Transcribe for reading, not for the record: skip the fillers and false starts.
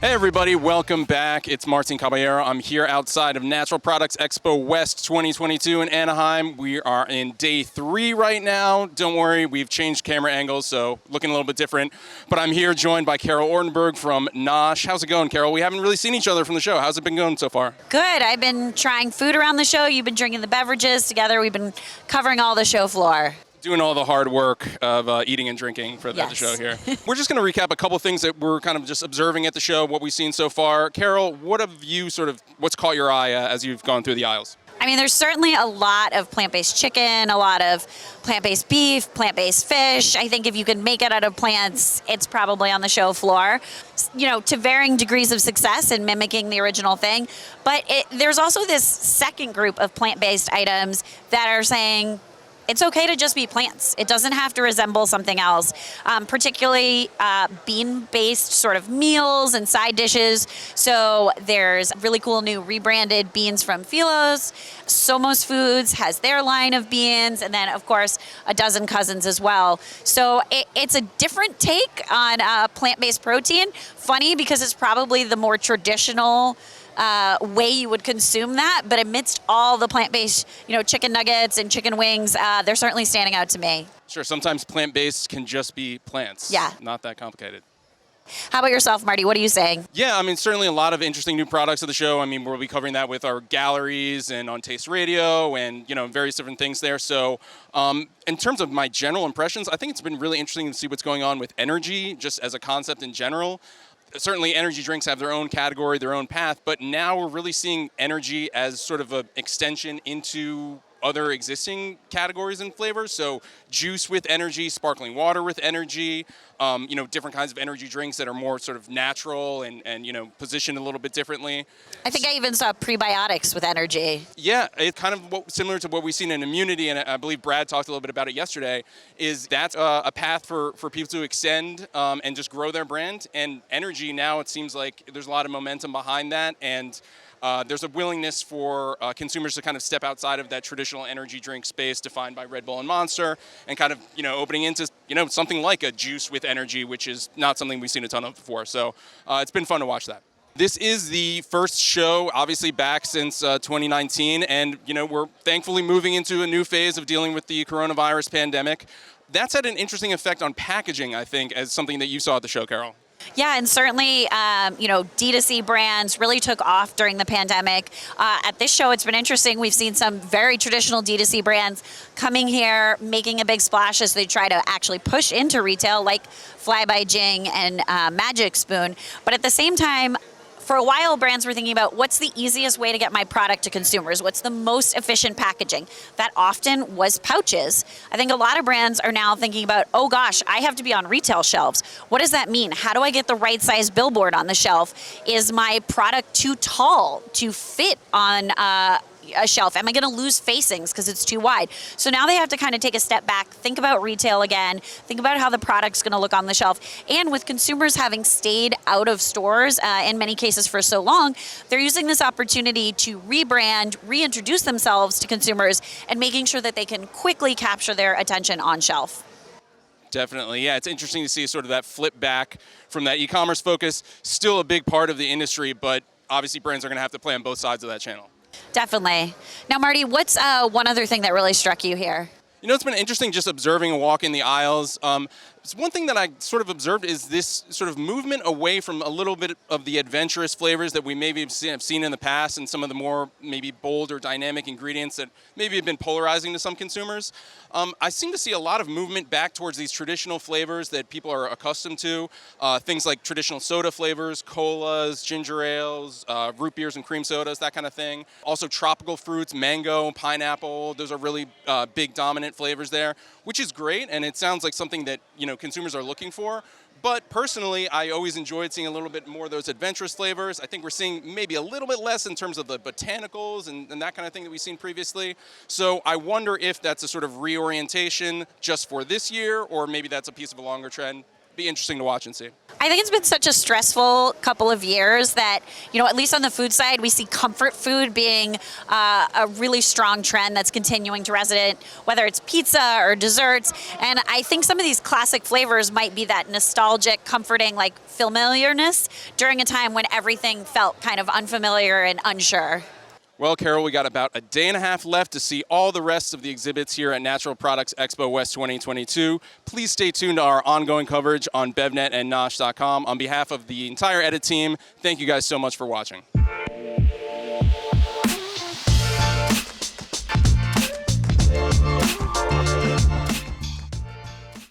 Hey everybody, welcome back. It's Martin Caballero. I'm here outside of Natural Products Expo West 2022 in Anaheim. We are in day 3 right now. Don't worry, we've changed camera angles, so looking a little bit different. But I'm here joined by Carol Ortenberg from NOSH. How's it going, Carol? We haven't really seen each other from the show. How's it been going so far? Good. I've been trying food around the show. You've been drinking the beverages. Together we've been covering all the show floor. Doing all the hard work of eating and drinking for the show here. We're just going to recap a couple things that we're kind of just observing at the show, what we've seen so far. Carol, what have you what's caught your eye as you've gone through the aisles? I mean, there's certainly a lot of plant-based chicken, a lot of plant-based beef, plant-based fish. I think if you can make it out of plants, it's probably on the show floor, you know, to varying degrees of success in mimicking the original thing. But there's also this second group of plant-based items that are saying, it's okay to just be plants. It doesn't have to resemble something else, particularly bean-based sort of meals and side dishes. So there's really cool new rebranded beans from Philos. Somos Foods has their line of beans, and then, of course, a dozen cousins as well. So it's a different take on plant-based protein. Funny because it's probably the more traditional way you would consume that, but amidst all the plant-based, chicken nuggets and chicken wings, they're certainly standing out to me. Sure, sometimes plant-based can just be plants. Yeah. Not that complicated. How about yourself, Marty? What are you saying? Yeah, I mean, certainly a lot of interesting new products of the show. I mean, we'll be covering that with our galleries and on Taste Radio and, various different things there. So in terms of my general impressions, I think it's been really interesting to see what's going on with energy, just as a concept in general. Certainly energy drinks have their own category, their own path, but now we're really seeing energy as sort of an extension into other existing categories and flavors. So juice with energy, sparkling water with energy, different kinds of energy drinks that are more sort of natural and positioned a little bit differently. I think I even saw prebiotics with energy. Yeah, it's kind of similar to what we've seen in immunity, and I believe Brad talked a little bit about it yesterday, is that's a path for people to extend and just grow their brand. And energy now, it seems like there's a lot of momentum behind that, and there's a willingness for consumers to kind of step outside of that traditional energy drink space defined by Red Bull and Monster and kind of, opening into, something like a juice with energy, which is not something we've seen a ton of before. So it's been fun to watch that. This is the first show, obviously, back since 2019, and, we're thankfully moving into a new phase of dealing with the coronavirus pandemic. That's had an interesting effect on packaging, I think, as something that you saw at the show, Carol. Yeah, and certainly, D2C brands really took off during the pandemic. At this show, it's been interesting. We've seen some very traditional D2C brands coming here, making a big splash as they try to actually push into retail, like Fly by Jing and Magic Spoon. But at the same time, for a while, brands were thinking about what's the easiest way to get my product to consumers? What's the most efficient packaging? That often was pouches. I think a lot of brands are now thinking about, oh gosh, I have to be on retail shelves. What does that mean? How do I get the right size billboard on the shelf? Is my product too tall to fit on a shelf? Am I going to lose facings because it's too wide? So now they have to kind of take a step back, think about retail again, think about how the product's going to look on the shelf. And with consumers having stayed out of stores in many cases for so long, they're using this opportunity to rebrand, reintroduce themselves to consumers, and making sure that they can quickly capture their attention on shelf. Definitely, yeah. It's interesting to see sort of that flip back from that e-commerce focus. Still a big part of the industry, but obviously brands are going to have to play on both sides of that channel. Definitely. Now, Marty, what's one other thing that really struck you here? It's been interesting just observing and walking the aisles. One thing that I sort of observed is this sort of movement away from a little bit of the adventurous flavors that we maybe have seen in the past and some of the more maybe bold or dynamic ingredients that maybe have been polarizing to some consumers. I seem to see a lot of movement back towards these traditional flavors that people are accustomed to. Things like traditional soda flavors, colas, ginger ales, root beers and cream sodas, that kind of thing. Also tropical fruits, mango, pineapple, those are really big dominant flavors there, which is great, and it sounds like something that consumers are looking for. But personally, I always enjoyed seeing a little bit more of those adventurous flavors. I think we're seeing maybe a little bit less in terms of the botanicals and that kind of thing that we've seen previously. So I wonder if that's a sort of reorientation just for this year, or maybe that's a piece of a longer trend. be interesting to watch and see. I think it's been such a stressful couple of years that, at least on the food side, we see comfort food being a really strong trend that's continuing to resonate, whether it's pizza or desserts. And I think some of these classic flavors might be that nostalgic, comforting, like familiarness during a time when everything felt kind of unfamiliar and unsure. Well, Carol, we got about a day and a half left to see all the rest of the exhibits here at Natural Products Expo West 2022. Please stay tuned to our ongoing coverage on BevNET and NOSH.com. On behalf of the entire edit team, thank you guys so much for watching.